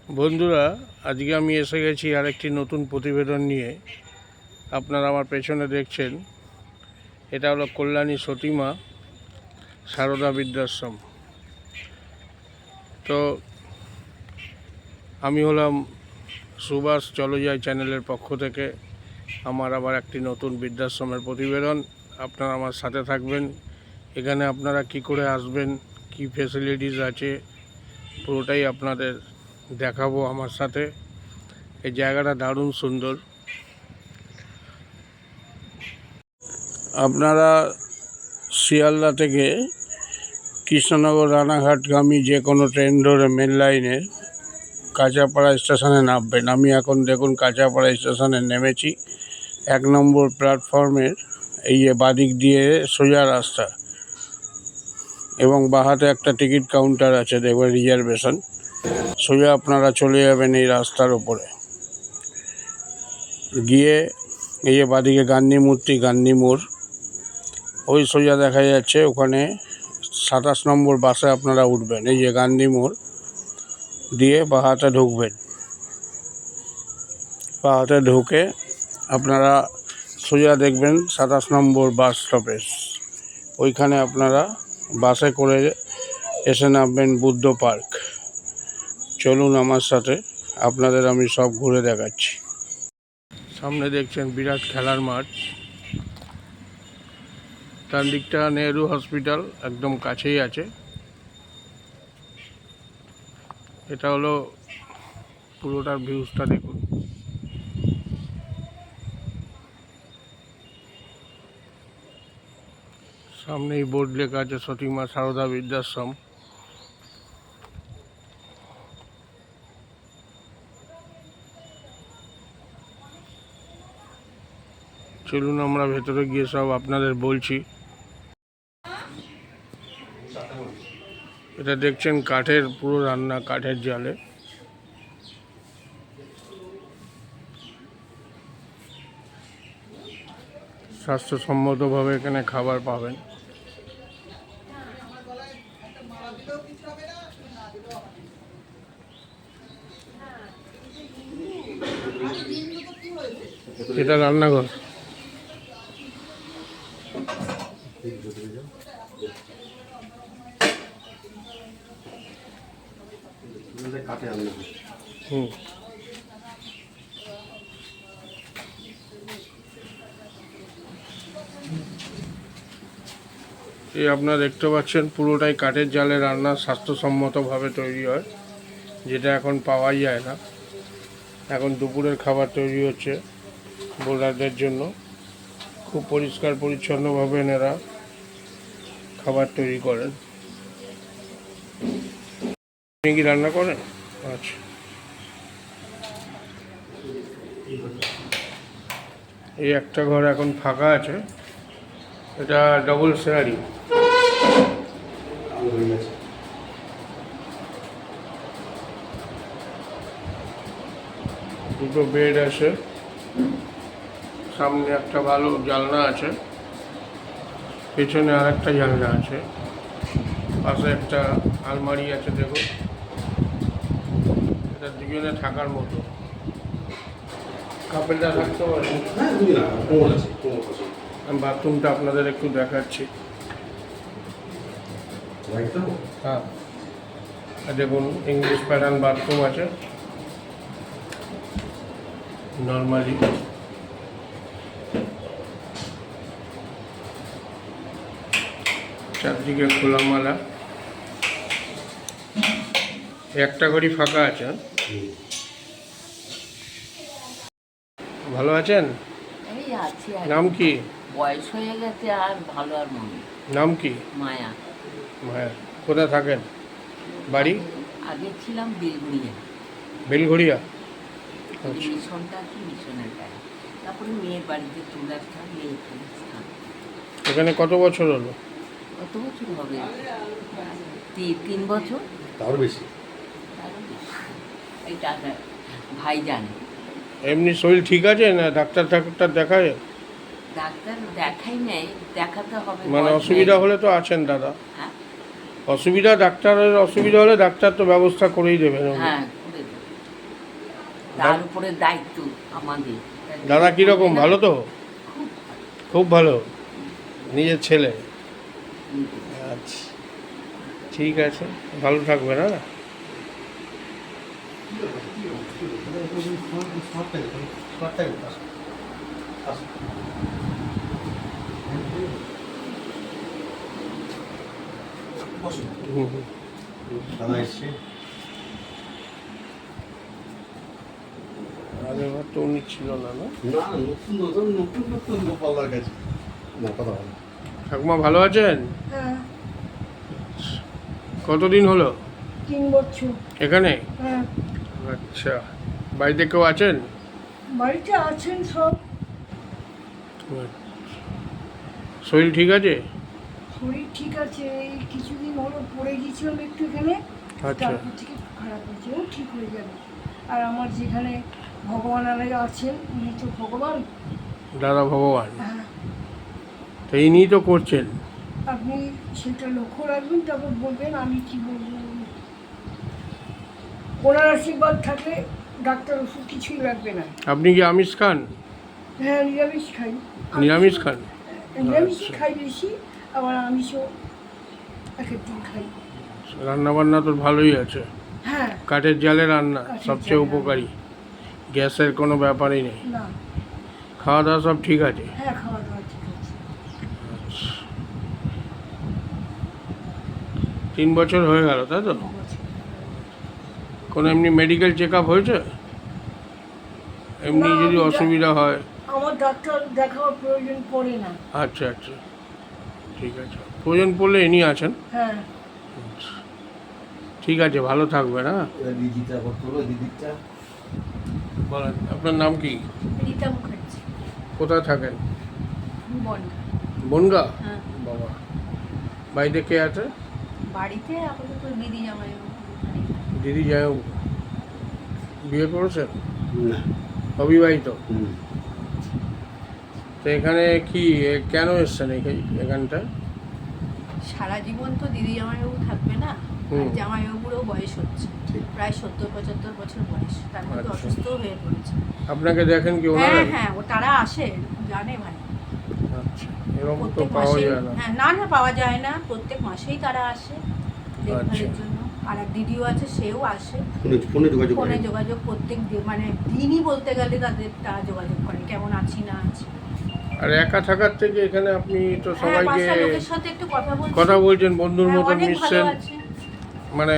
বন্ধুরা, আজকে আমি এসে গেছি আরেকটি নতুন প্রতিবেদন নিয়ে। আপনারা আমার পেছনে দেখছেন, এটা হলো কল্যাণী সতীমা সারদা বৃদ্ধাশ্রম। তো আমি হলাম সুভাষ চলো যাই চ্যানেলের পক্ষ থেকে আমার আবার একটি নতুন বৃদ্ধাশ্রমের প্রতিবেদন। আপনারা আমার সাথে থাকবেন। এখানে আপনারা কি করে আসবেন, কি ফেসিলিটিস আছে, পুরোটাই আপনাদের দেখাবো আমার সাথে। এই জায়গাটা দারুণ সুন্দর। আপনারা শিয়ালদা থেকে কৃষ্ণনগর রানাঘাটগামী যে কোনো ট্রেন ধরে মেন লাইনে কাঁচাপাড়া স্টেশনে নামবেন। আমি এখন দেখুন কাঁচাপাড়া স্টেশনে নেমেছি। 1 নম্বর প্ল্যাটফর্মের এই যে বাদিক দিয়ে সোজা রাস্তা এবং বাহাতে একটা টিকিট কাউন্টার আছে, দেখবেন রিজার্ভেশন। সোজা আপনারা চলে যাবেন এই রাস্তার ওপরে গিয়ে এই যে বাদিকে গান্ধী মূর্তি, গান্ধী মোড়, ওই সোজা দেখা যাচ্ছে। ওখানে 27 নম্বর বাসে আপনারা উঠবেন। এই যে গান্ধী মোড় দিয়ে বাহাতে ঢুকবেন। বাহাতে ঢুকে আপনারা সোজা দেখবেন 27 নম্বর বাস স্টপেজ। ওইখানে আপনারা বাসে করে এসে নামবেন বুদ্ধ পার্ক। চলুন আমার সাথে, আপনাদের আমি সব ঘুরে দেখাচ্ছি। সামনে দেখছেন বিরাট খেলার মাঠ, তার দিকটা নেহেরু হসপিটাল একদম কাছেই আছে। এটা হলো পুরোটার ভিউজটা দেখুন। সামনেই বোর্ড লেখা আছে সতীমা সারদা বৃদ্ধাশ্রম। চলুন আমরা ভেতরে গিয়ে সব আপনাদের বলছি। এটা দেখছেন কাঠের পুরো রান্না, কাঠের জালে। স্বাস্থ্যসম্মতভাবে এখানে খাবার পাবেন। এটা রান্নাঘর। এই আপনারা দেখতে পাচ্ছেন পুরোটাই কাঠের জালে রান্না, স্বাস্থ্যসম্মতভাবে তৈরি হয়, যেটা এখন পাওয়াই যায় না। এখন দুপুরের খাবার তৈরি হচ্ছে বোলারদের জন্য। খুব পরিষ্কার পরিচ্ছন্নভাবে এনারা খাবার তৈরি করেন। আপনি কি রান্না করেন? আচ্ছা। এই একটা ঘর এখন ফাঁকা আছে, এটা ডবল শেয়ারিং। দুটো বেড আছে, সামনে একটা ভালো জানলা আছে, পেছনে আর একটা জানলা আছে, পাশে একটা আলমারি আছে। দেখুন, এটা দুজনে থাকার মতো। কাপেলটা থাকতে পারে। আমি বাথরুমটা আপনাদের একটু দেখাচ্ছি। হ্যাঁ, দেখুন ইংলিশ প্যাটার্ন বাথরুম আছে। নর্মালি চারদিকে খোলামেলা। একটা ঘরই ফাঁকা আছে। ভালো আছেন? নাম কি? বয়স হয়ে গেছে আর ভালো আর মনে। নাম কি? মায়া। মায়া। কোথায় থাকেন? বাড়ি? আগে ছিলাম বেলঘড়িয়া। বেলঘড়িয়া? মিশনটা কি মিশনের গায়ে, তারপরে মেয়ের বাড়িতে চলে আসলাম। মেয়ে এখানে স্থান। এখানে কত বছর হলো? কত বছর হবে? 3 বছর। তারও বেশি। এইটা ভাই জানে। এমনি শরীর ঠিক আছে না? ডাক্তার দেখায়? ডাক্তার দেখাই নেই, দেখাতে হবে। মানে অসুবিধা হলে তো আছেন দাদা। হ্যাঁ, ডাক্তারের অসুবিধা হলে ডাক্তার তো ব্যবস্থা করেই দেবেন। হ্যাঁ করে দেবে। তার উপরে দায়িত্ব আমাদের। দাদা কীরকম, ভালো তো? খুব খুব ভালো, নিজের ছেলে। হুম। আচ্ছা, ঠিক আছে, ভালো থাকবে না? হুম হুম। আগেরবার তো উনি ছিল না, না? ঠাকুমা ভালো আছেন? হ্যাঁ, কতদিন হলো 3 বছর। এখানে? হ্যাঁ, আচ্ছা, বাড়িতে কেউ আছেন? বাড়িতে আছেন সব। শরীর ঠিক আছে? শরীর ঠিক আছে, এই কিছুদিন হলো পড়ে গিয়েছিলাম একটু এখানে, আচ্ছা। তারপর থেকে একটু খারাপ হয়েছে, ও ঠিক হয়ে যাবে। আর আমার যেখানে ভগবান আলাদা আছেন, উনি তো ভগবান। দাদা ভগবান, হ্যাঁ, তো ইনিই তো করছেন। আপনি সেটা লক্ষ্য রাখবেন, তারপর বলবেন আমি কি বলবো। ওনার আশীর্বাদ থাকলে ডাক্তার ওষুধ কিছুই লাগবে না। আপনি কি আমিষ খান? হ্যাঁ, নিরামিষ খাই। নিরামিষ খান? নিরামিষই আচ্ছা। খাই বেশি, আবার আমিষও এক একদিন খাই। রান্না বান্না তো ভালোই আছে, হ্যাঁ, কাঠের জালে রান্না কাঠের সবচেয়ে জালে উপকারী, গ্যাসের কোনো ব্যাপারই নেই। না, খাওয়া দাওয়া সব ঠিক আছে? হ্যাঁ, খাওয়া দাওয়া ঠিক আছে। 3 বছর হয়ে গেল, তাই তো? 3 বছর। কোনো এমনি মেডিকেল চেক আপ হয়েছে? এমনি না, যদি আমি অসুবিধা হয়? আমার ডাক্তার দেখাবার প্রয়োজন পড়ে না। আচ্ছা আচ্ছা, ঠিক আছে, প্রয়োজন পড়লে ইনি আছেন। হ্যাঁ, ঠিক আছে, ভালো থাকবেন। হ্যাঁ, বলেন আপনার নাম কি? রীতা মুখার্জি, কোথায় থাকেন? বনগা। বনগা? হ্যাঁ, বাবা, বাড়িতে কে আছে? বাড়িতে আপাতত দিদি জামাই দিদি যাই বিয়ে করেছেন? অবিবাহিত? তো এখানে কি কেন এসছেন এখানটায়? সারা জীবন তো দিদি জামাইবাবু থাকবে না, হুম। আর জামাইবাবুরও বয়স হচ্ছে, প্রায় 70-75 বছর বয়স, তার মধ্যে আচ্ছা। অসুস্থ হয়ে পড়েছে। আপনাকে দেখেন কি ওনারা? হ্যাঁ হ্যাঁ, ও তারা আসে, জানে ভাই। আচ্ছা, এরকম তো প্রত্যেক পাওয়া মাসেই, যায় না। হ্যাঁ, না না পাওয়া যায় না, প্রত্যেক মাসেই তারা আসে দেখভালের আচ্ছা। জন্য। আর এক দিদিও আছে, সেও আসে ফোনে যোগাযোগ ফোনে করে। যোগাযোগ, প্রত্যেক মানে দিনই বলতে গেলে তারা যোগাযোগ করে, কেমন আছি না আছি। আর একা থাকার থেকে এখানে আপনি তো হ্যাঁ, সবাইকে বাসার লোকের সাথে একটু কথা বলছি। কথা বলছেন, বন্ধুর হ্যাঁ, মতন অনেক ভালো মিশছেন, আছে। মানে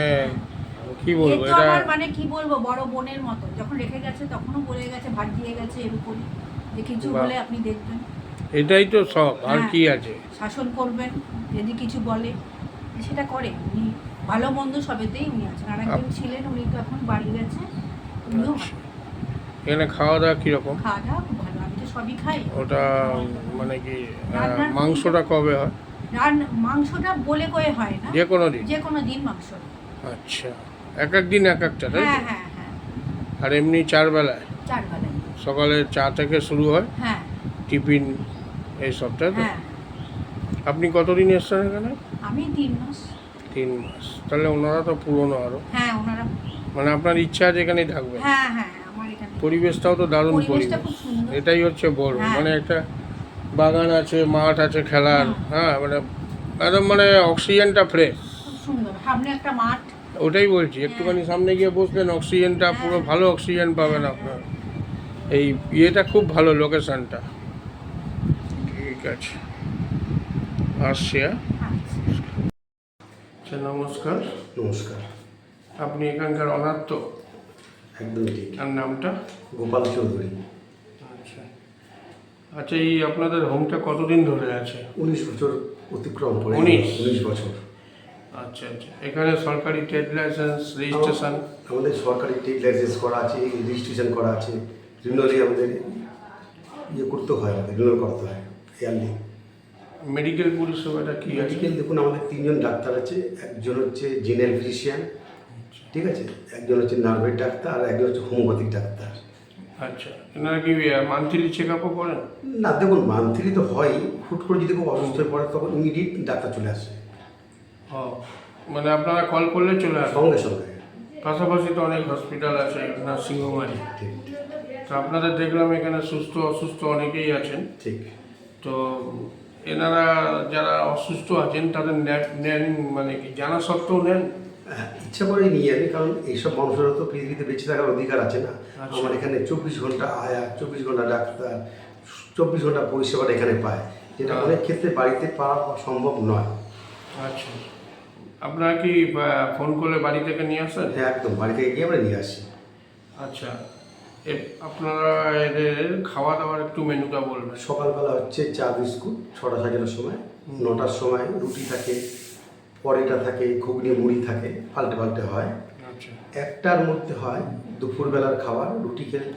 কি এ বলবো তো এটা। আমার মানে কি বলবো, বড় বোনের মতো, যখন রেখে গেছে তখনও বলে গেছে, ভাত দিয়ে গেছে, এরকম যে কিছু বাহ। বলে আপনি দেখবেন, এটাই তো সব, আর হ্যাঁ। কি আছে? শাসন করবেন, যদি কিছু বলে সেটা করে। উনি ভালো মন্দ সবেতেই উনি আছেন। আর একজন ছিলেন, উনি তো এখন বাড়ি গেছে, উনিও আচ্ছা। এখানে খাওয়া দাওয়া কিরকম? খাওয়া দাওয়া খুব ভালো, আমি তো সবই খাই। ওটা মানে কি রান্নার মাংসটা কবে হয়? মাংসটা বলে কয়ে হয় না, যে কোনো দিন? যে কোনো দিন মাংস। আচ্ছা, এক এক দিন এক একটা, তাই হ্যাঁ তো? হ্যাঁ হ্যাঁ, আর এমনি 4 বেলায়? 4 বেলায়। সকালে চা থেকে শুরু হয়, হ্যাঁ টিফিন এই সব, তাই তো? হ্যাঁ, আপনি কতদিন এসছেন এখানে? আমি 3 মাস। 3 মাস, তাহলে ওনারা তো পুরনো আরো। হ্যাঁ, ওনারা, মানে আপনার ইচ্ছা আছে এখানেই থাকবেন? হ্যাঁ হ্যাঁ, আমার এখানে পরিবেশটাও তো দারুণ পরিবেশটা পরিবেশ, খুব সুন্দর। এটাই হচ্ছে বড়। হ্যাঁ। মানে একটা বাগান আছে, মাঠ আছে খেলার, হুম। হ্যাঁ, মানে একদম মানে অক্সিজেনটা ফ্রেশ। খুব সুন্দর, সামনে একটা মাঠ। ওটাই বলছি, একটুখানি সামনে গিয়ে বসবেন, অক্সিজেনটা পুরো ভালো অক্সিজেন পাবেন আপনার। এই ইয়েটা খুব ভালো, লোকেশনটা। ঠিক আছে, আসছি। হ্যাঁ, আচ্ছা, নমস্কার। নমস্কার। আপনি এখানকার অনাথ তো? একদম ঠিক। আর নামটা? গোপাল চৌধুরী। আচ্ছা আচ্ছা, এই আপনাদের হোমটা কতদিন ধরে আছে? 19 বছর অতিক্রম করে। 19 বছর। আচ্ছা আচ্ছা, এখানে সরকারি ট্রেড লাইসেন্স, রেজিস্ট্রেশন? আমাদের সরকারি ট্রেড লাইসেন্স করা আছে, রেজিস্ট্রেশন করা আছে। রিনুয়ালি আমাদের ইয়ে করতে হয়, আমাদের রিনুয়াল করতে হয় ইয়ারলি। মেডিকেল পরিষেবাটা কি আছে? মেডিকেল দেখুন, আমাদের 3 জন ডাক্তার আছে। একজন হচ্ছে জেনারেল ফিজিশিয়ান, ঠিক আছে, একজন হচ্ছে নার্ভের ডাক্তার, আর একজন হচ্ছে হোমিওপ্যাথিক ডাক্তার। আচ্ছা, এনারা কি মান্থলি চেক আপও করেন? না দেখুন, মান্থলি তো হয়, হুট করে যদি খুব অসুস্থ হয়ে পড়ে তখন ইমিডিয়েট ডাক্তার চলে আসে ও, মানে আপনারা কল করলে চলে আসেন? সঙ্গে সঙ্গে। পাশাপাশি তো অনেক হসপিটাল আছে, নার্সিংহোম আছে। ঠিক তো আপনাদের দেখলাম এখানে সুস্থ অসুস্থ অনেকেই আছেন। ঠিক। তো এনারা যারা অসুস্থ আছেন তাদের নেন মানে কি জানা সত্ত্বেও নেন? হ্যাঁ, ইচ্ছা করেই নিয়ে আমি, কারণ এইসব মানুষেরও তো পৃথিবীতে বেঁচে থাকার অধিকার আছে না। আচ্ছা। আমার এখানে 24 ঘন্টা আয়া, 24 ঘন্টা ডাক্তার, 24 ঘন্টা পরিষেবাটা এখানে পায়, যেটা অনেক ক্ষেত্রে বাড়িতে পাওয়া সম্ভব নয়। আচ্ছা, আপনারা কি ফোন করলে বাড়ি থেকে নিয়ে আসেন? হ্যাঁ, একদম বাড়ি থেকে গিয়ে আমরা নিয়ে আসি। আচ্ছা, আপনারা এদের খাওয়া দাওয়ার একটু মেনুটা বলবেন। সকালবেলা হচ্ছে চা বিস্কুট 6টা সাজানোর সময়, 9টার সময় রুটি থাকে, পরেটা থাকে, ঘুগনি মুড়ি থাকে, পাল্টে পাল্টে হয়। আচ্ছা 1টার মধ্যে হয় দুপুরবেলার খাবার, রুটি খেলে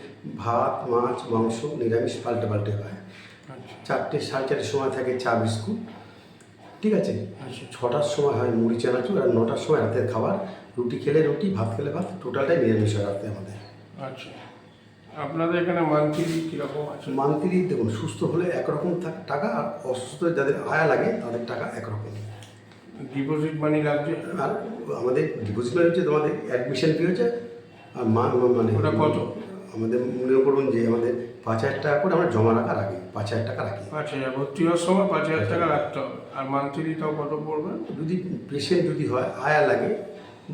ভাত, মাছ, মাংস, নিরামিষ পাল্টে পাল্টে হয়। আচ্ছা 4টে, 4:30 সময় থাকে চা বিস্কুট, ঠিক আছে। আচ্ছা 6টার সময় হয় মুড়ি চানাচুর, আর 9টার সময় রাতের খাবার, রুটি খেলে রুটি, ভাত খেলে ভাত, টোটালটাই নিরামিষ হয় রাতে আমাদের। আচ্ছা, আপনাদের এখানে মান্থলি কীরকম আছে? মান্থলি দেখুন, সুস্থ হলে একরকম টাকা, আর অসুস্থ যাদের আয়া লাগে তাদের টাকা একরকম। ডিপোজিট মানি লাগছে? আর আমাদের ডিপোজিট মানে হচ্ছে তোমাদের অ্যাডমিশন ফি হচ্ছে, আর মানে ওটা কত? আমাদের মনে করুন যে আমাদের 5,000 টাকা করে আমরা জমা রাখার আগে 5,000 টাকা রাখি। আচ্ছা, ভর্তি হওয়ার সময় 5,000 টাকা রাখতে হবে। আর মান্থলি তাও কত পড়বে? যদি পেশেন্ট যদি হয় আয়া লাগে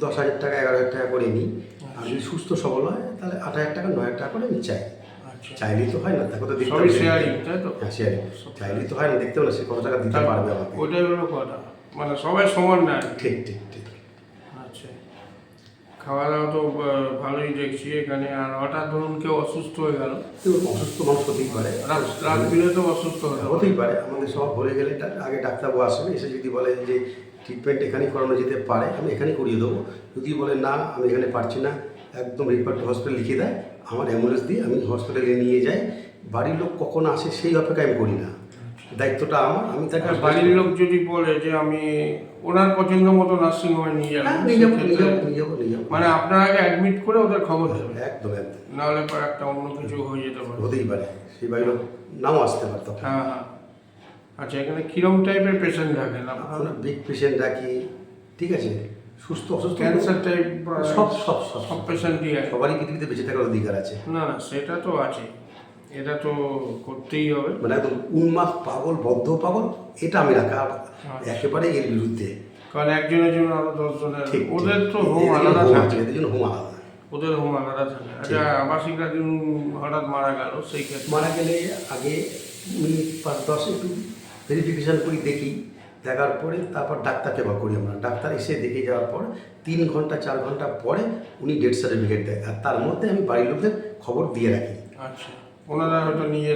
10,000 টাকা, 11,000 টাকা করে নিই। আর যদি সুস্থ সবল হয় তাহলে 8,000 টাকা, 9,000 টাকা করে আমি চাই। আচ্ছা, চাইলেই তো হয় না, তাকে তো দেখতে সবই হবে। শেয়ারিং, তাই তো? হ্যাঁ, শেয়ারিং। চাইলেই তো হয় না, দেখতে হবে না সে কত টাকা দিতে পারবে আমাকে। ওইটাই হলো কথা, মানে সবাই সমান না। ঠিক ঠিক ঠিক। আচ্ছা, খাওয়া দাওয়া তো ভালোই দেখছি এখানে। আর হঠাৎ ধরুন কেউ অসুস্থ হয়ে গেল, কেউ অসুস্থ মানুষ হতেই পারে, রাত বিরেতেও অসুস্থ হতে পারে। হতেই পারে। আমাদের সব ভরে গেলে আগে ডাক্তারবাবু আসবে, এসে যদি বলে যে ট্রিটমেন্ট এখানেই করানো যেতে পারে, আমি এখানেই করিয়ে দেবো। যদি বলে না আমি এখানে পারছি না, একদম রিফার টু হসপিটাল লিখে দেয়, আমার অ্যাম্বুলেন্স দিয়ে আমি হসপিটালে নিয়ে যাই। বাড়ির লোক কখন আসে সেই অপেক্ষা আমি করি না, দায়িত্বটা আমার। আমি তাকে আর বাড়ির লোক যদি বলে যে আমি ওনার পছন্দ মতো নার্সিংহোমে নিয়ে যাবো, নিয়ে যাবো, মানে আপনার আগে অ্যাডমিট করে ওদের খবর দেবেন, একদম একদম। নাহলে পর একটা অন্য কিছু হয়ে যেতে পারে। হতেই পারে, সেই বাড়ির লোক নাও আসতে পারে তখন। হ্যাঁ হ্যাঁ। আচ্ছা, এখানে কিরম টাইপের পেশেন্ট রাখেন আপনারা? আমরা বিগ পেশেন্ট রাখি, ঠিক আছে, সুস্থ অসুস্থ ক্যান্সার টাইপ সব সব সব সব পেশেন্টই আছে? সবারই পৃথিবীতে বেঁচে থাকার অধিকার আছে। না না, সেটা তো আছে, এটা তো করতেই হবে। মানে একদম উন্মাদ পাগল, বদ্ধ পাগল, এটা আমি রাখা একেবারে এর বিরুদ্ধে। কারণ একজনের জন্য আরো 10 জনের, ঠিক, ওদের তো ঠিক। হোম এদের আলাদা হোম থাকে। আছে, এদের জন্য হোম আলাদা। ওদের হোম আলাদা থাকে। আচ্ছা, আবাসিকরা যখন হঠাৎ মারা গেল সেই ক্ষেত্রে? মারা গেলে আগে মিনিট 5-10 একটু ভেরিফিকেশান করি, দেখি, দেখার পরে তারপর ডাক্তারকে বা করি আমরা। ডাক্তার এসে দেখে যাওয়ার পর 3 ঘন্টা 4 ঘন্টা পরে উনি ডেথ সার্টিফিকেট দেয়, আর তার মধ্যে আমি বাড়ির লোকদের খবর দিয়ে রাখি। আচ্ছা, ওনারা হয়তো নিয়ে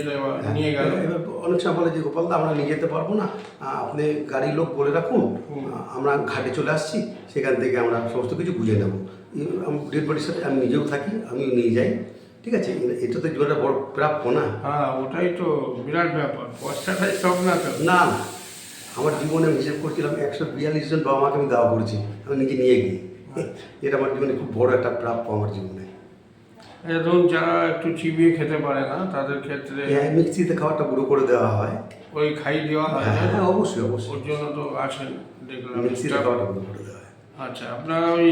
নিয়ে গেল। এবার অনেক সময় বলে যে গোপালদা আমরা নিয়ে যেতে পারবো না, আপনি গাড়ির লোক বলে রাখুন, আমরা ঘাটে চলে আসছি, সেখান থেকে আমরা সমস্ত কিছু বুঝে নেব। ডেড বডির সাথে আমি নিজেও থাকি, আমিও নিয়ে যাই, ঠিক আছে। এটা তো জীবনটা বড় প্রাপ্য না। হ্যাঁ, ওটাই তো বিরাট ব্যাপার, পয়সাটাই সব না তো। না না, আমার জীবনে আমি হিসেব করছিলাম 142 জন বাবা মাকে আমি দাওয়া করেছি, আমি নিজে নিয়ে গিয়ে। এটা আমার জীবনে খুব বড় একটা প্রাপ্য আমার জীবনে। ধরুন যারা একটু চিবিয়ে খেতে পারে না তাদের ক্ষেত্রে হ্যাঁ, মিক্সিতে খাবারটা গুঁড়ো করে দেওয়া হয়। ওই খাই দেওয়া হয়, হ্যাঁ তাই তো? হ্যাঁ, অবশ্যই অবশ্যই, ওর জন্য তো আছেন দেখলাম। মিক্সিতে খাবারটা গুঁড়ো করে দেওয়া হয়। আচ্ছা, আপনারা ওই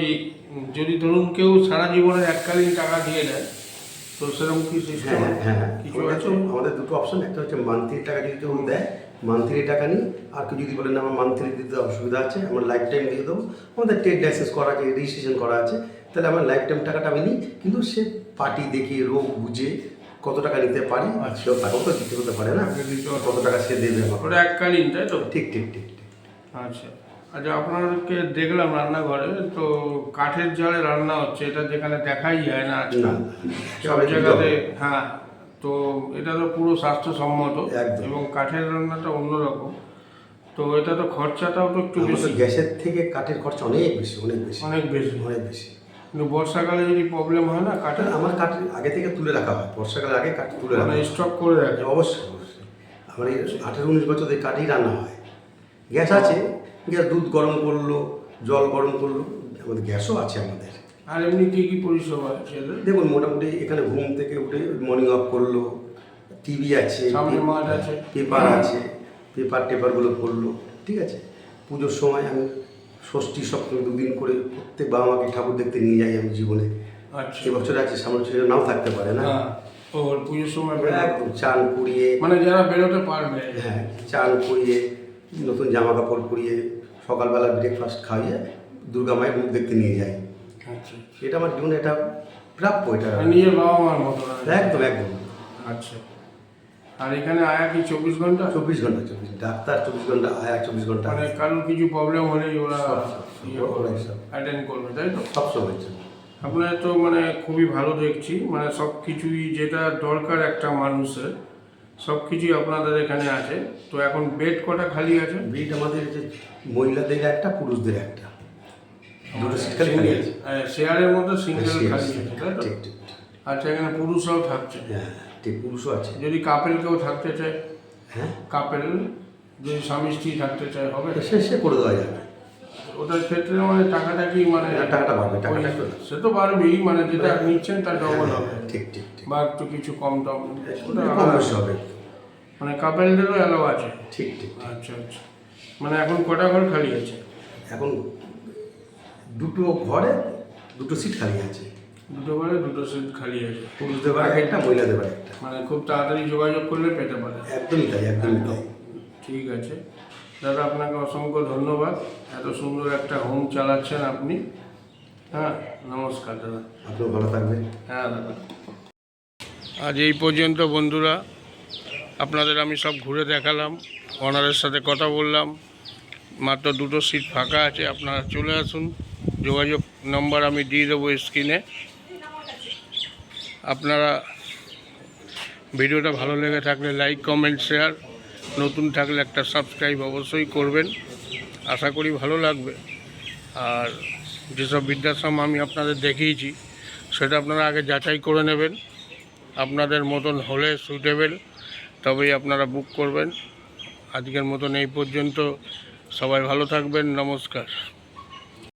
যদি ধরুন কেউ সারা জীবনের এককালীন টাকা দিয়ে দেয়, তো সেরকম কি সিস্টেম? হ্যাঁ হ্যাঁ, কিছু আমাদের আছে? আমাদের দুটো অপশন, একটা হচ্ছে মান্থলি টাকা যদি কেউ দেয়, মান্থলি টাকা নিই। আর কেউ যদি বলেন আমার মান্থলি দিতে অসুবিধা আছে, আমরা লাইফ টাইম দিয়ে দেবো, আমাদের ট্রেড লাইসেন্স করা আছে, রেজিস্ট্রেশন করা আছে, তাহলে আমার লাইফ টাইম টাকাটা আমি নিই। কিন্তু সে পার্টি দেখে রোগ বুঝে কত টাকা নিতে পারি, সেও টাকাও তো দিতে হতে পারে না, কত টাকা সে দেবে আমাকে। ওটা এককালীন, তাই তো? ঠিক ঠিক ঠিক ঠিক। আচ্ছা আচ্ছা, আপনাদেরকে দেখলাম রান্নাঘরে তো কাঠের জালে রান্না হচ্ছে, এটা যেখানে দেখাই যায় না আজকাল না, সব সবাই জায়গাতে। দিতে হবে। হ্যাঁ, তো এটা তো পুরো স্বাস্থ্যসম্মত একদম। এবং কাঠের রান্নাটা অন্যরকম। তো এটা তো খরচাটাও তো একটু বেশি। আমাদের গ্যাসের থেকে কাঠের খরচা অনেক বেশি, অনেক বেশি, অনেক বেশি। অনেক বেশি। কিন্তু বর্ষাকালে যদি প্রবলেম হয় না কাঠের, আমার কাঠ আগে থেকে তুলে রাখা হয়, বর্ষাকালের আগে কাঠ তুলে রাখা মানে হয়। স্টক করে রাখে? অবশ্যই অবশ্যই। আমার এই 18-19 বছর এই কাঠেই রান্না হয়। গ্যাস আছে, গ্যাস দুধ গরম করলো, জল গরম করলো, আমাদের গ্যাসও আছে আমাদের। আর এমনি কী কী পরিষেবা আছে এদের? দেখুন, মোটামুটি এখানে ঘুম থেকে উঠে মর্নিং ওয়াক করলো, টিভি আছে, সামনে মাঠ আছে। পেপার আছে, পেপারগুলো পড়লো, ঠিক আছে। পুজোর সময় আমি ষষ্ঠী সপ্তমী 2 দিন করে প্রত্যেক বাবা মাকে ঠাকুর দেখতে নিয়ে যাই আমি জীবনে। আচ্ছা। এবছর আছে, সামনে বছর নাও থাকতে পারে না। হ্যাঁ, ও পুজোর সময় একদম চান করিয়ে, মানে যারা বেরোতে পারবে, হ্যাঁ চান করিয়ে, নতুন জামা কাপড় পরিয়ে, সকালবেলা ব্রেকফাস্ট খাইয়ে দুর্গা মায়ের মুখ দেখতে নিয়ে যাই। আচ্ছা, এটা আমার জীবনে এটা প্রাপ্য, এটা নিজের বাবা মার মতো না? একদম একদম। আচ্ছা, আর এখানে আয়া কি 24 ঘন্টা? 24 ঘন্টা, 24 ডাক্তার 24 ঘন্টা, আয়া 24 ঘন্টা, মানে কারোর কিছু প্রবলেম হলেই ওরা সব অ্যাটেন্ড করবে, তাই তো? সব সময়। আপনার তো মানে খুবই ভালো দেখছি, মানে সব কিছুই যেটা দরকার একটা মানুষের সব কিছুই আপনাদের এখানে আছে। তো এখন বেড কটা খালি আছে? বেড আমাদের যে মহিলাদের একটা, পুরুষদের একটা, দুটো সিট খালি আছে। শেয়ারের মধ্যে সিঙ্গেল হ্যাঁ, খালি আছে, তাই তো? ঠিক ঠিক। আচ্ছা, এখানে পুরুষরাও থাকছে? হ্যাঁ ঠিক, পুরুষও আছে। যদি কাপেল কেউ থাকতে চায়, হ্যাঁ কাপেল যদি স্বামী স্ত্রী থাকতে চায় হবে? সে করে দেওয়া যাবে। ওটার ক্ষেত্রে মানে টাকাটা কি মানে টাকাটা বাড়বে, টাকাটা সে তো বাড়বেই, মানে যেটা নিচ্ছেন তার ডবল হবে, ঠিক ঠিক ঠিক। বা একটু কিছু কম টম ওটা কম বেশি হবে। মানে কাপেলদেরও অ্যালাউ আছে? ঠিক ঠিক। আচ্ছা আচ্ছা, মানে এখন কটা ঘর খালি আছে? এখন দুটো ঘরে দুটো সিট খালি আছে। দুটো ঘরে দুটো সিট খালি আছে, পুরুষদের ঘরে একটা, মহিলাদের ঘরে একটা। মানে খুব তাড়াতাড়ি যোগাযোগ করলে পেতে পারে? একদমই তাই, একদমই তাই। ঠিক আছে দাদা, আপনাকে অসংখ্য ধন্যবাদ, এত সুন্দর একটা হোম চালাচ্ছেন আপনি। হ্যাঁ, নমস্কার দাদা। আপনিও ভালো থাকবেন। হ্যাঁ দাদা। আজ এই পর্যন্ত বন্ধুরা, আপনাদের আমি সব ঘুরে দেখালাম, ওনারের সাথে কথা বললাম, মাত্র দুটো সিট ফাঁকা আছে, আপনারা চলে আসুন। যোগাযোগ নম্বর আমি দিয়ে দেবো স্ক্রিনে। আপনারা ভিডিওটা ভালো লেগে থাকলে লাইক, কমেন্ট, শেয়ার, নতুন থাকলে একটা সাবস্ক্রাইব অবশ্যই করবেন, আশা করি ভালো লাগবে। আর যেসব বৃদ্ধাশ্রম আমি আপনাদের দেখিয়েছি সেটা আপনারা আগে যাচাই করে নেবেন, আপনাদের মতন হলে সুটেবেল তবেই আপনারা বুক করবেন। আজকের মতন এই পর্যন্ত, সবাই ভালো থাকবেন, নমস্কার।